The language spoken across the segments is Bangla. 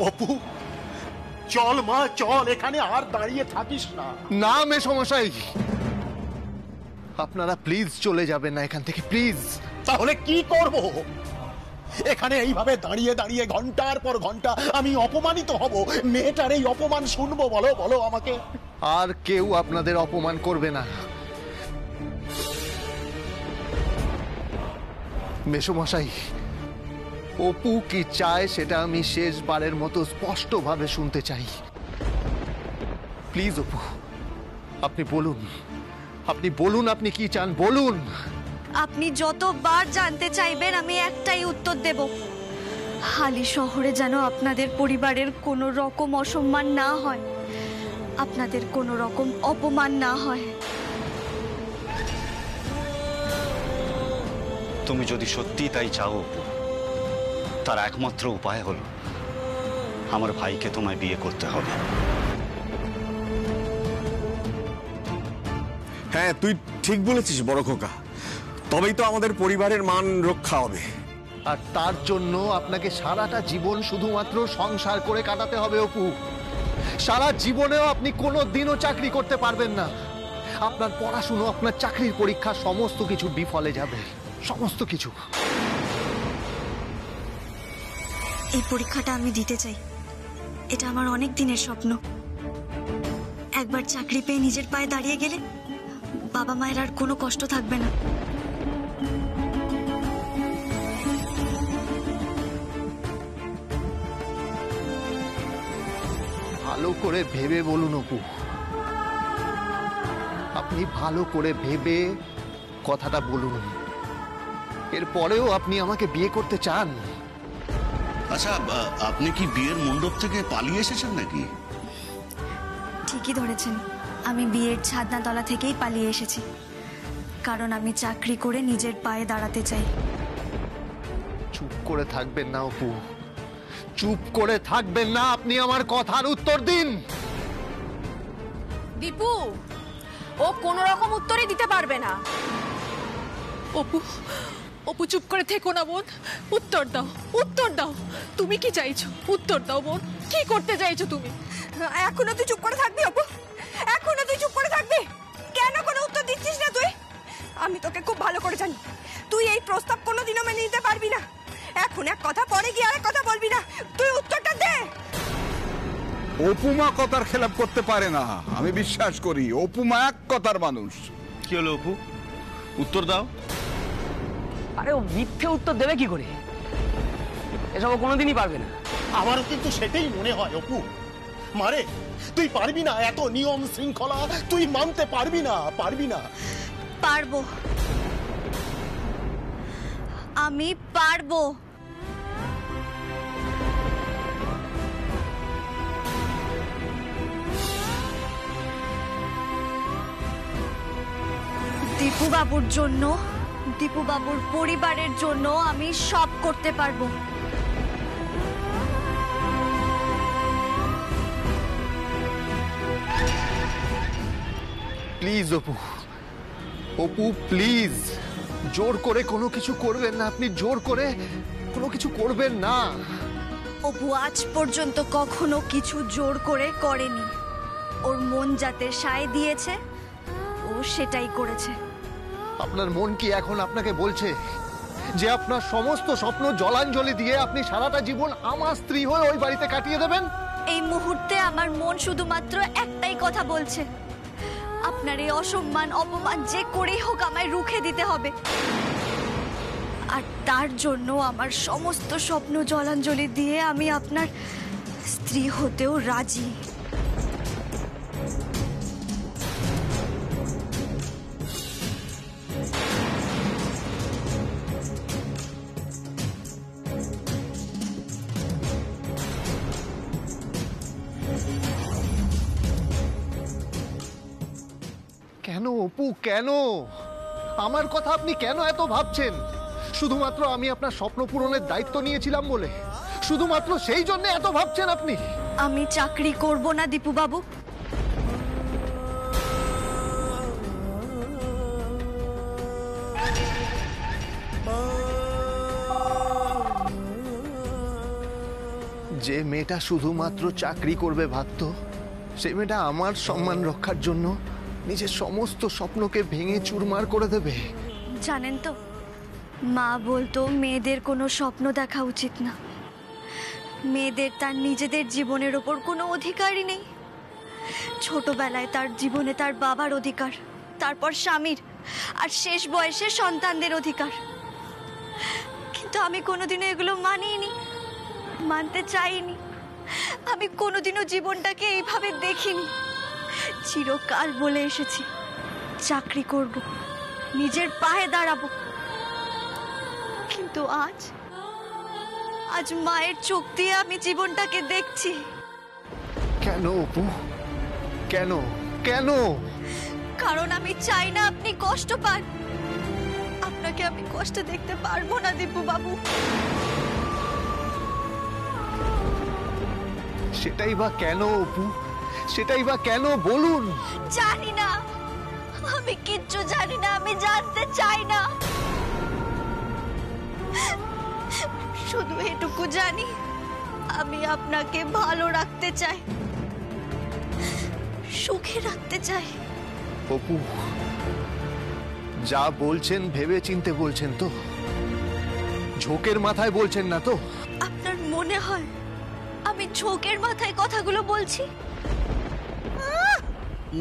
অপু চল মা চল, এখানে আর দাঁড়িয়ে থাকিস না। না মেসমশাই, আপনারা প্লিজ চলে যাবেন না এখান থেকে, প্লিজ। তাহলে কি করব? এখানে এইভাবে দাঁড়িয়ে দাঁড়িয়ে ঘন্টার পর ঘন্টা আমি অপমানিত হব? মেয়েটার এই অপমান শুনবো? বলো বলো আমাকে। আর কেউ আপনাদের অপমান করবে না মেসমশাই। অপু কি চায় সেটা আমি শেষবারের মতো স্পষ্টভাবে শুনতে চাই। প্লিজ অপু, আপনি বলুন, আপনি বলুন, আপনি কি চান বলুন। আপনি যতবার জানতে চাইবেন আমি একটাই উত্তর দেব, হালি শহরে যেন আপনাদের পরিবারের কোনো রকম অসম্মান না হয়, আপনাদের কোনো রকম অপমান না হয়। তুমি যদি সত্যি তাই চাও অপু, তার একমাত্র উপায় হলো আমার ভাইকে তোমায় বিয়ে করতে হবে। হ্যাঁ, তুই ঠিক বলেছিস বড় খোকা, তবেই তো আমাদের পরিবারের মান রক্ষা হবে। আর তার জন্য আপনাকে সারাটা জীবন শুধুমাত্র সংসার করে কাটাতে হবে অপু। সারা জীবনেও আপনি কোনো দিনও চাকরি করতে পারবেন না। আপনার পড়াশুনো, আপনার চাকরির পরীক্ষা, সমস্ত কিছু বিফলে যাবে, সমস্ত কিছু। এই পরীক্ষাটা আমি দিতে চাই, এটা আমার অনেক দিনের স্বপ্ন। একবার চাকরি পেয়ে নিজের পায়ে দাঁড়িয়ে গেলে বাবা মায়ের আর কোনো কষ্ট থাকবে না। ভালো করে ভেবে বলুন অপু, আপনি ভালো করে ভেবে কথাটা বলুন। এরপরেও আপনি আমাকে বিয়ে করতে চান? আচ্ছা, আপনি কি বিয়ের মণ্ডপ থেকে পালিয়ে এসেছেন নাকি? ঠিকই ধরেছেন, আমি বিয়ের ছাদনাতলা থেকেই পালিয়ে এসেছি, কারণ আমি চাকরি করে নিজের পায়ে দাঁড়াতে চাই। চুপ করে থাকবেন না অপু, চুপ করে থাকবেন না, আপনি আমার কথার উত্তর দিন। দীপু, ও কোনো রকম উত্তরই দিতে পারবে না। অপু, অপু চুপ করে থেকো না বোন, উত্তর দাও, উত্তর দাও। তুমি কি চাইছো? উত্তর দাও বোন, কি করতে চাইছো তুমি? এখনো তুই চুপ করে থাকবি অপু? এখনো তুই চুপ করে থাকবি? কেন কোনো উত্তর দিচ্ছিস না তুই? আমি তোকে খুব ভালো করে জানি, তুই এই প্রস্তাব কোনোদিনও মেনে নিতে পারবি না। এখন এক কথা, পরে গিয়ে আরেক কথা বলবি না। তুই উত্তরটা দে। অপুমা কথার খেলাপ করতে পারে না, আমি বিশ্বাস করি। অপুমা এক কথার মানুষ। কি হলো অপু, উত্তর দাও। আরে ও মিথ্যে উত্তর দেবে কি করে? এসব কোনোদিনই পারবে না। আমারও কিন্তু সেটাই মনে হয় অপু। মারে, তুই পারবি না এত নিয়ম শৃঙ্খলা, তুই মানতে পারবি না, পারবি না। পারবো, আমি পারবো। দীপু বাবুর জন্য, দীপু বাবুর পরিবারের জন্য আমি সব করতে পারবো। প্লিজ অপু, অপু প্লিজ, জোর করে কোনো কিছু করবেন না, আপনি জোর করে কোনো কিছু করবেন না। অপু আজ পর্যন্ত কখনো কিছু জোর করে করেনি, ওর মন যাতে সায় দিয়েছে ও সেটাই করেছে। আপনার মন কি এখন আপনাকে বলছে যে আপনার সমস্ত স্বপ্ন জলাঞ্জলি দিয়ে আপনি সারাটা জীবন আমার স্ত্রী হয়ে ওই বাড়িতে কাটিয়ে দেবেন? এই মুহূর্তে আমার মন শুধুমাত্র একটাই কথা বলছে, আপনার এই অসম্মান অপমান যে করেই হোক আমায় রুখে দিতে হবে। আর তার জন্য আমার সমস্ত স্বপ্ন জলাঞ্জলি দিয়ে আমি আপনার স্ত্রী হতেও রাজি। কেন অপু, কেন? আমার কথা আপনি কেন এত ভাবছেন? শুধুমাত্র আমি আপনার স্বপ্ন পূরণের দায়িত্ব নিয়েছিলাম বলে, শুধুমাত্র সেই জন্য এত ভাবছেন আপনি? আমি চাকরি করব না দীপু বাবু, যে মেয়েটা শুধুমাত্র চাকরি করবে ভাবত, সেই মেয়েটা আমার সম্মান রক্ষার জন্য নিজের সমস্ত স্বপ্নকে ভেঙে চুরমার করে দেবে। জানেন তো, মা বলতো মেয়েদের কোনো স্বপ্ন দেখা উচিত না। মেয়েদের তার নিজেদের জীবনের ওপর কোনো অধিকারই নেই। ছোটবেলায় তার জীবনে তার বাবার অধিকার, তারপর স্বামীর, আর শেষ বয়সে সন্তানদের অধিকার। কিন্তু আমি কোনোদিনও এগুলো মানিনি, মানতে চাইনি। আমি কোনোদিনও জীবনটাকে এইভাবে দেখিনি। চিরকাল বলে এসেছি চাকরি করব, নিজের পায়ে দাঁড়াবো। কিন্তু আজ আজ মায়ের চোখ দিয়ে আমি জীবনটাকে দেখছি। কেন অপু, কেন কেন? কারণ আমি চাই না আপনি কষ্ট পান। আপনাকে আমি কষ্ট দেখতে পারবো না দীপু বাবু। সেটাই বা কেন অপু, সেটাই বা কেন বলুন। জানি না, আমি কিচ্ছু জানি না, আমি জানতে চাই না। শুধু এটুকু জানি, আমি আপনাকে ভালো রাখতে চাই, সুখে রাখতে চাই। অপু, যা বলছেন ভেবে চিনতে বলছেন তো? ঝোঁকের মাথায় বলছেন না তো? আপনার মনে হয় আমি ঝোঁকের মাথায় কথাগুলো বলছি?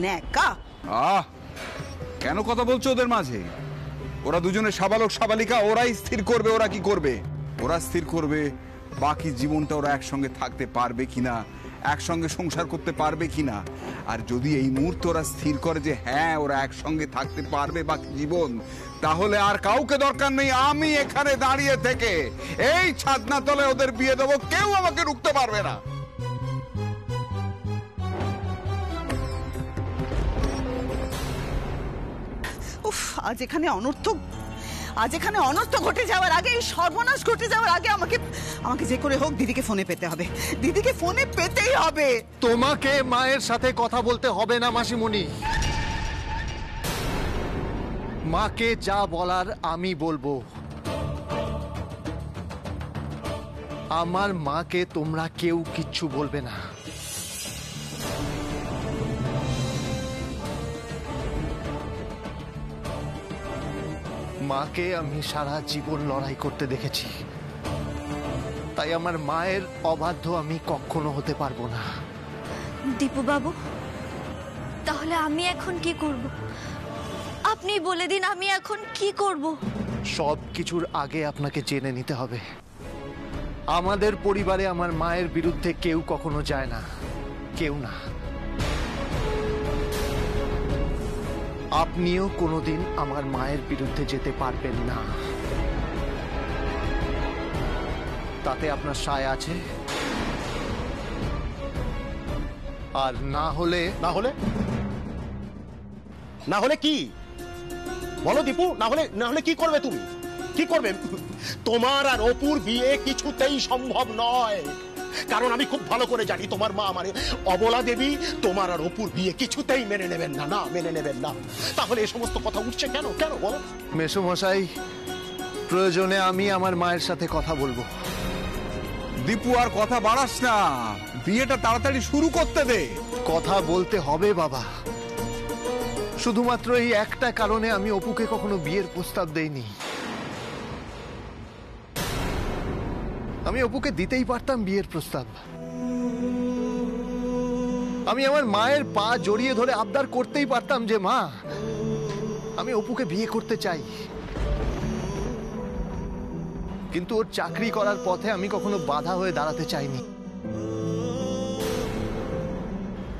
ন্যাকা! কেন কথা বলছো ওদের মাঝে? ওরা দুজনে সাবালক সাবালিকা, ওরাই স্থির করবে ওরা কি করবে। ওরা স্থির করবে বাকি জীবনটা ওরা একসঙ্গে থাকতে পারবে কিনা, একসঙ্গে সংসার করতে পারবে কিনা। আর যদি এই মুহূর্তে ওরা স্থির করে যে হ্যাঁ ওরা একসঙ্গে থাকতে পারবে বাকি জীবন, তাহলে আর কাউকে দরকার নেই। আমি এখানে দাঁড়িয়ে থেকে এই ছাদনা তলে ওদের বিয়ে দেবো, কেউ আমাকে রুখতে পারবে না। উফ, আজ এখানে অনর্থ ঘটে যাওয়ার আগে, এই সর্বনাশ ঘটে যাওয়ার আগে আমাকে যে করে হোক দিদিকে ফোনে পেতে হবে। দিদিকে ফোনে পেতেই হবে। তোমাকে মায়ের সাথে কথা বলতে হবে না মাসিমণি। মাকে যা বলার আমি বলবো। আমার মাকে তোমরা কেউ কিচ্ছু বলবে না। মাকে আমি সারা জীবন লড়াই করতে দেখেছি, তাই আমার মায়ের অবাধ্য আমি কখনো হতে পারবো না। দীপু বাবু, তাহলে আমি এখন কি করব? আপনি বলে দিন আমি এখন কি করব? সব কিছুর আগে আপনাকে জেনে নিতে হবে, আমাদের পরিবারে আমার মায়ের বিরুদ্ধে কেউ কখনো যায় না, কেউ না। আপনিও কোনোদিন আমার মায়ের বিরুদ্ধে যেতে পারবেন না। তাতে আপনার সায় আছে। আর না হলে কি বলো দীপু? না হলে কি করবে তুমি? কি করবে? তোমার আর অপুর বিয়ে কিছুতেই সম্ভব নয়। কারণ আমি খুব ভালো করে জানি তোমার মা মানে অবলা দেবী তোমার আর অপুর বিয়ে কিছুতেই মেনে নেবেন না। না, মেনে নেবেন না। তাহলে এই সমস্ত কথা উঠছে কেন? কেন বলো? মেসোমশাই, প্রয়োজনে আমি আমার মায়ের সাথে কথা বলবো। দীপু, আর কথা বাড়াস না, বিয়েটা তাড়াতাড়ি শুরু করতে দে। কথা বলতে হবে বাবা। শুধুমাত্র এই একটা কারণে আমি অপুকে কখনো বিয়ের প্রস্তাব দেইনি। আমি অপুকে দিতেই পারতাম বিয়ের প্রস্তাব। আমি আমার মায়ের পা জড়িয়ে ধরে আবদার করতেই পারতাম যে মা, আমি অপুকে বিয়ে করতে চাই। কিন্তু ওর চাকরি করার পথে আমি কখনো বাধা হয়ে দাঁড়াতে চাইনি।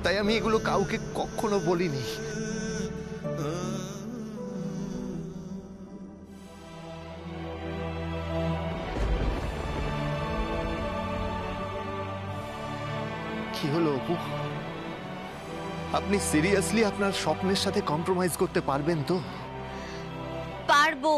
তাই আমি এগুলো কাউকে কখনো বলিনি। কি হলো অপু? আপনি সিরিয়াসলি আপনার স্বপ্নের সাথে কম্প্রোমাইজ করতে পারবেন তো? পারবো।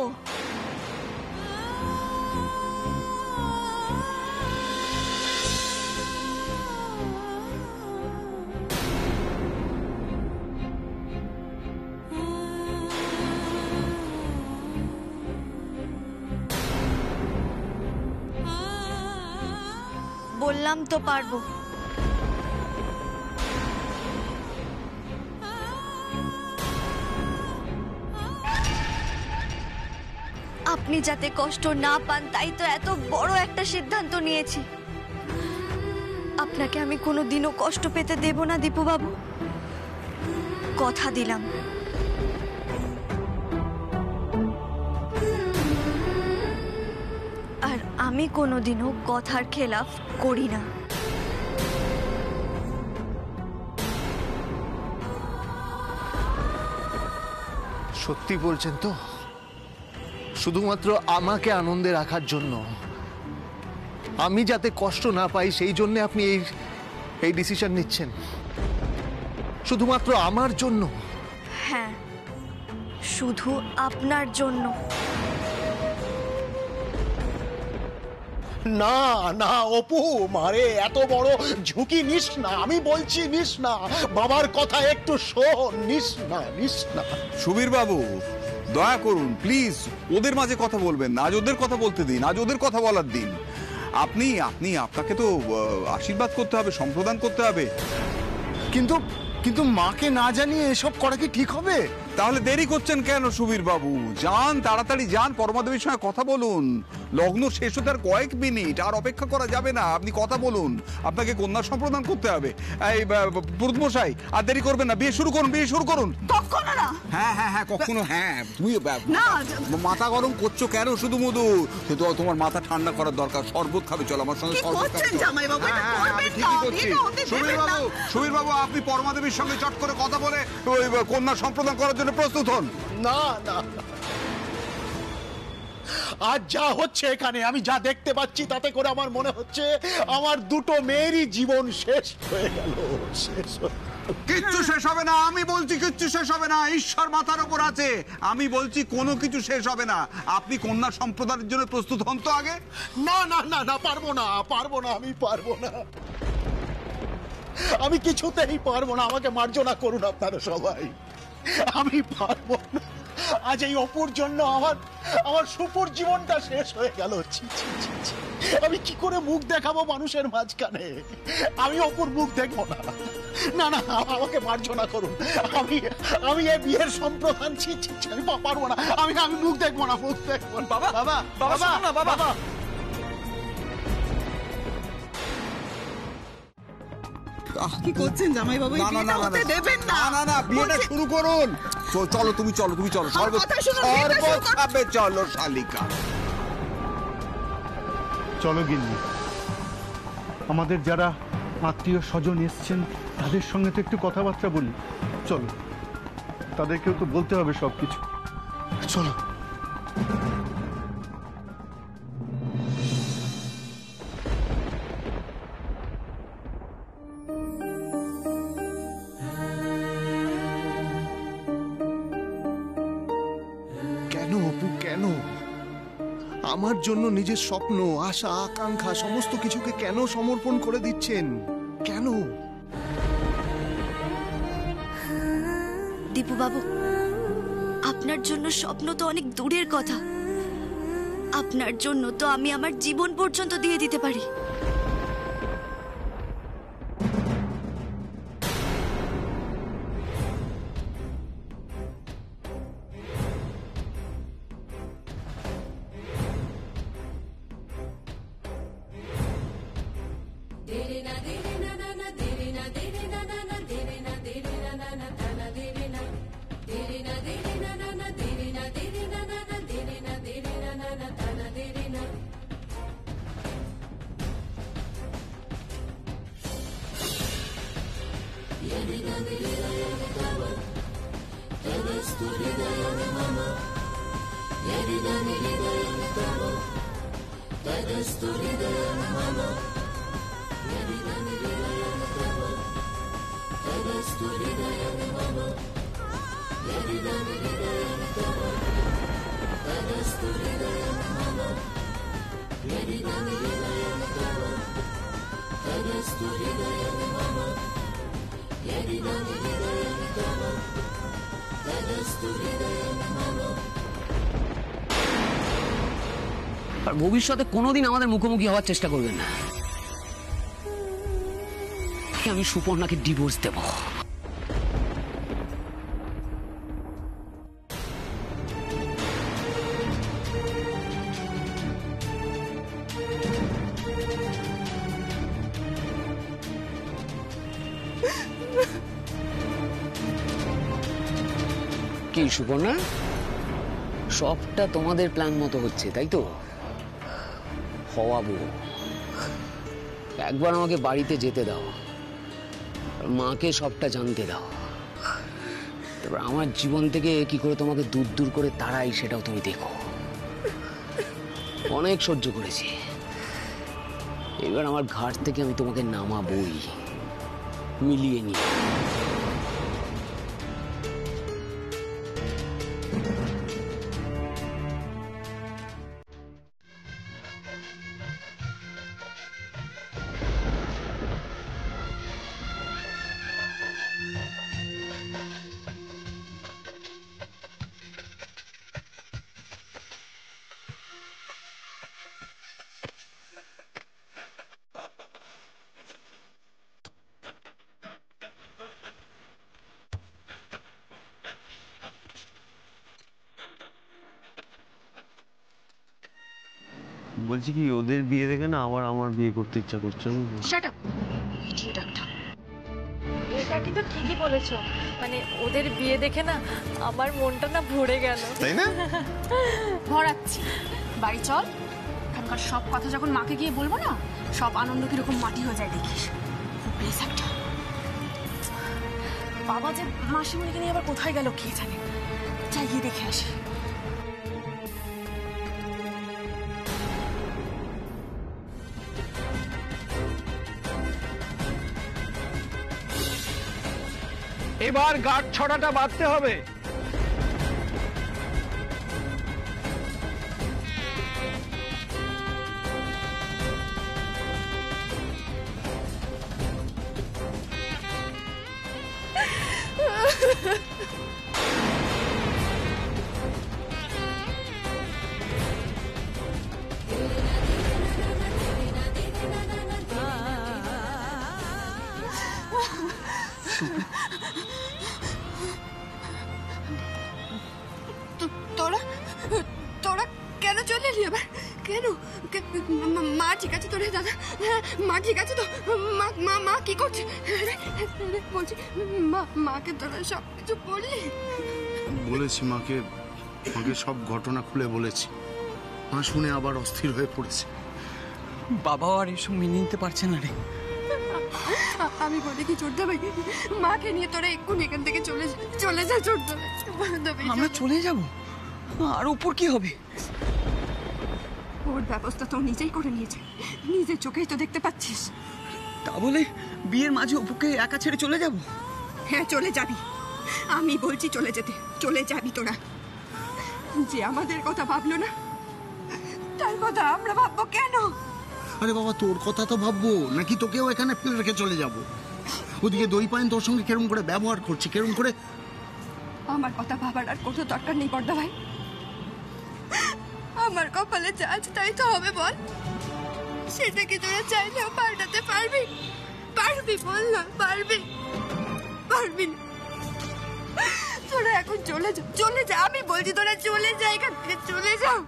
বললাম তো পারবো। আপনি যাতে কষ্ট না পান তাই তো এত বড় একটা সিদ্ধান্ত নিয়েছি। আপনাকে আমি কোনোদিনও কষ্ট পেতে দেব না দীপু বাবু, কথা দিলাম। আর আমি কোনোদিনও কথার খেলাফ করি না। সত্যি বলছেন তো? শুধুমাত্র আমাকে আনন্দে রাখার জন্য, আমি যাতে কষ্ট না পাই সেই জন্য আপনি এই ডিসিশন নিচ্ছেন? শুধুমাত্র আমার জন্য? হ্যাঁ, শুধু আপনার জন্য। না না অপু, মারে এত বড় ঝুঁকি নিস না, আমি বলছি নিস না। বাবার কথা একটু শোন, নিস না নিস না। সুবীর বাবু, দয়া করুন প্লিজ, ওদের মাঝে কথা বলবেন না। আজ ওদের কথা বলতে দিন, আজ ওদের কথা বলার দিন। আপনাকে তো আশীর্বাদ করতে হবে, সম্প্রদান করতে হবে। কিন্তু মাকে না জানিয়ে এসব করা কি ঠিক হবে? তাহলে দেরি করছেন কেন সুবীর বাবু? যান, তাড়াতাড়ি যান, পরমাদেবীর সঙ্গে কথা বলুন। লগ্ন শেষ হতে আর কয়েক মিনিট, আর অপেক্ষা করা যাবে না। আপনি কথা বলুন, আপনাকে কন্যা সম্প্রদান করতে হবে। এই পুরুতমশাই, আর দেরি করবেন না, বিয়ে শুরু করুন, বিয়ে শুরু করুন। কখনো না। হ্যাঁ কখনো হ্যাঁ। তুমি মাথা গরম করছো কেন শুধু মধু? তোমার মাথা ঠান্ডা করার দরকার। শরবত খাবে, চলো আমার সঙ্গে শরবত খাবে। সুবীর বাবু, আপনি পরমাদেবীর সঙ্গে চট করে কথা বলে ওই কন্যা সম্প্রদান করার জন্য প্রস্তুত হন। না না, আজ যা হচ্ছে এখানে, আমি যা দেখতে পাচ্ছি তাতে করে আমার মনে হচ্ছে আমার দুটো মেয়েরই জীবন শেষ হয়ে গেল। কিচ্ছু শেষ হবে না, আমি বলছি কিচ্ছু শেষ হবে না। ঈশ্বর মাথার উপর আছে, আমি বলছি কোনো কিছু শেষ হবে না। আপনি কন্যা সম্প্রদানের জন্য প্রস্তুত হন তো আগে। না না না না, পারবো না, আমি পারবো না, আমি কিছুতেই পারবো না। আমাকে মার্জনা করুন আপনারা সবাই, আমি পারবো না। আজ এই অপুর জন্য আমার সুপুর জীবনটা শেষ হয়ে গেল। আমি কি করে মুখ দেখাবো মানুষের মাঝখানে? আমি অপুর মুখ দেখবো না। না না, আমাকে মার্জনা করুন। আমি এই বিয়ের সম্প্রদান আমি পারবো না। আমি মুখ দেখবো না, মুখ দেখবো না। বাবা বাবা বাবা বাবা, কি করছেন জামাই বাবু? দেবেন না। না, বিয়েটা শুরু করুন। চলো তুমি চলো। শরবত খাবে, চলো শালিকা। চলো গিন্নি, আমাদের যারা আত্মীয় স্বজন এসছেন তাদের সঙ্গে তো একটু কথাবার্তা বলি। চলো, তাদেরকেও তো বলতে হবে সবকিছু। চলো। কেন আমার জন্য নিজের স্বপ্ন, আশা, আকাঙ্ক্ষা সমস্ত কিছুকে কেন সমর্পণ করে দিচ্ছেন? কেন? দীপু বাবু, আপনার জন্য স্বপ্ন তো অনেক দূরের কথা। আপনার জন্য তো আমি আমার জীবন পর্যন্ত দিয়ে দিতে পারি। আর ভবিষ্যতে কোনোদিন আমাদের মুখোমুখি হওয়ার চেষ্টা করবেন না। আমি সুপর্ণাকে ডিভোর্স দেব। কি সুপর্ণা, সবটা তোমাদের প্ল্যান মতো হচ্ছে তাই তো? হওয়াবো, একবার আমাকে বাড়িতে যেতে দাও, মাকে সবটা জানতে দাও, তারপর আমার জীবন থেকে কি করে তোমাকে দূর দূর করে তাড়াই সেটাও তুমি দেখো। অনেক সহ্য করেছি, এবার আমার ঘাট থেকে আমি তোমাকে নামাবই, মিলিয়ে নিয়ে। বলছি কি, ওদের বিয়ে দেখে না আবার আমার বিয়ে করতে ইচ্ছা করছে। এটা কিন্তু ঠিকই বলেছো, মানে ওদের বিয়ে দেখে না আমার মনটা না ভরে গেল, তাই না? ভরাচ্ছি, বাড়ি চল। এখানকার সব কথা যখন মাকে গিয়ে বলবো না, সব আনন্দ কিরকম মাটি হয়ে যায় দেখিস। প্লিজ একটা বাবা যে মাসিমণিকে নিয়ে আবার কোথায় গেল কে জানে, যাই গিয়ে দেখে আসি। এবার গাঁট ছড়াটা বাঁধতে হবে। তোরা তোরা কেন চলে এলি আবার? কেন? মা ঠিক আছে তোরে দাদা? হ্যাঁ মা ঠিক আছে তো? মা মা মা কি করছে বলছি? মাকে তোরা সব কিছু বললি? বলেছি মাকে, মাকে সব ঘটনা খুলে বলেছি। মা শুনে আবার অস্থির হয়ে পড়েছে। বাবাও আর এসব মেনে নিতে পারছে না রে। আমি বলি কি চোরদা ভাই, মাকে নিয়ে তোরা এক্ষুনি এখান থেকে চলে যা চোরদা ভাই। আমরা চলে যাব, আর উপর কি হবে? ওর ব্যবস্থা তো নিজেই করে নিয়েছে, নিজের চোখেই তো দেখতে পাচ্ছিস। তা বলে বিয়ের মাঝে অপুকে একা ছেড়ে চলে যাব? হ্যাঁ চলে যাবি, আমি বলছি চলে যেতে। চলে যাবি তোরা। যে আমাদের কথা ভাবলো না, তার কথা আমরা ভাববো কেন? আরে বাবা, তোর কথা তো ভাববো নাকি তোকেও এখানে ফেলে রেখে চলে যাব? ওদিকে দই পাইন তোর সঙ্গে কেরম করে ব্যবহার করছে, কেরম করে। আমার কথা ভাবার আর কোনো দরকার নেই বড়দা ভাই। আমার কপালে যা আছে তাই তো হবে বল। সেটা কি তোরা চাইলেও পাল্টাতে পারবি? পারবি বল না, পারবি? পারবি না। তোরা এখন চলে যা, চলে যা। আমি বলছি তোরা চলে যা, এখান থেকে চলে যাও।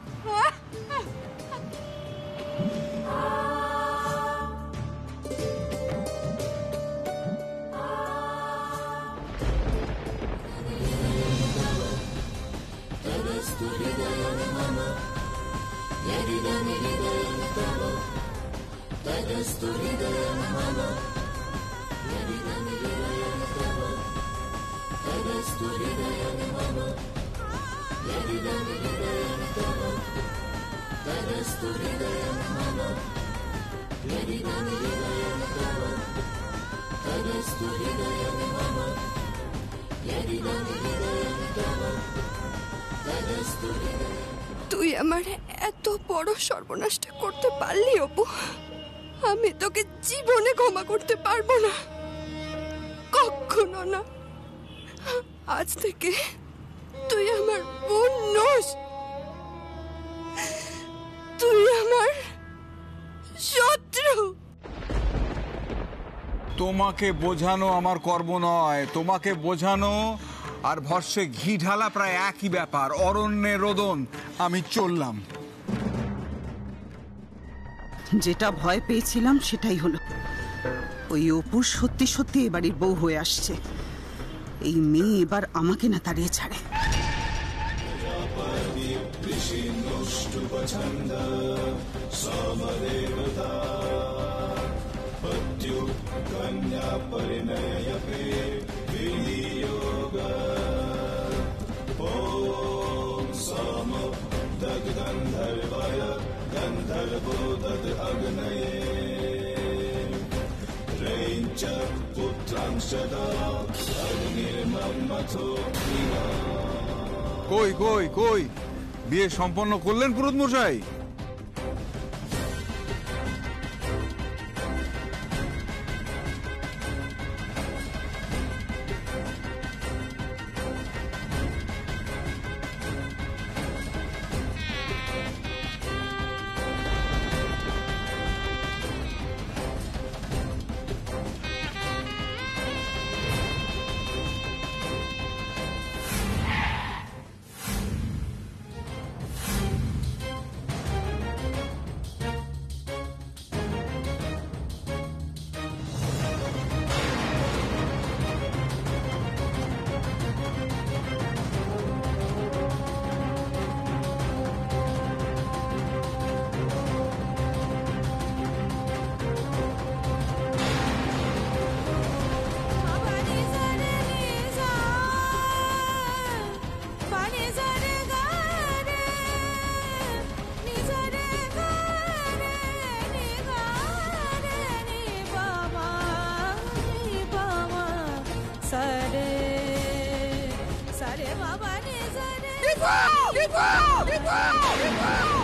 তুই আমার এত বড় সর্বনাশটা করতে পারলি অপু? আমি তোকে জীবনে ক্ষমা করতে পারবো না, কখনো না। আজ থেকে তুই আমার বোন নস, তুই আমার শত্রু। তোমাকে বোঝানো আমার কর্ম নয়, তোমাকে বোঝানো আর ভস্যে ঘি ঢালা প্রায় একই ব্যাপার। অরণ্যে রোদন, আমি চললাম। যেটা ভয় পেয়েছিলাম সেটাই হলো। ওই অপু সত্যি সত্যি এ বাড়ির বউ হয়ে আসছে। এই মেয়ে এবার আমাকে না তাড়িয়ে ছাড়ে। কই কই কই বিয়ে সম্পন্ন করলেন পুরোহিত মশাই? Dippo!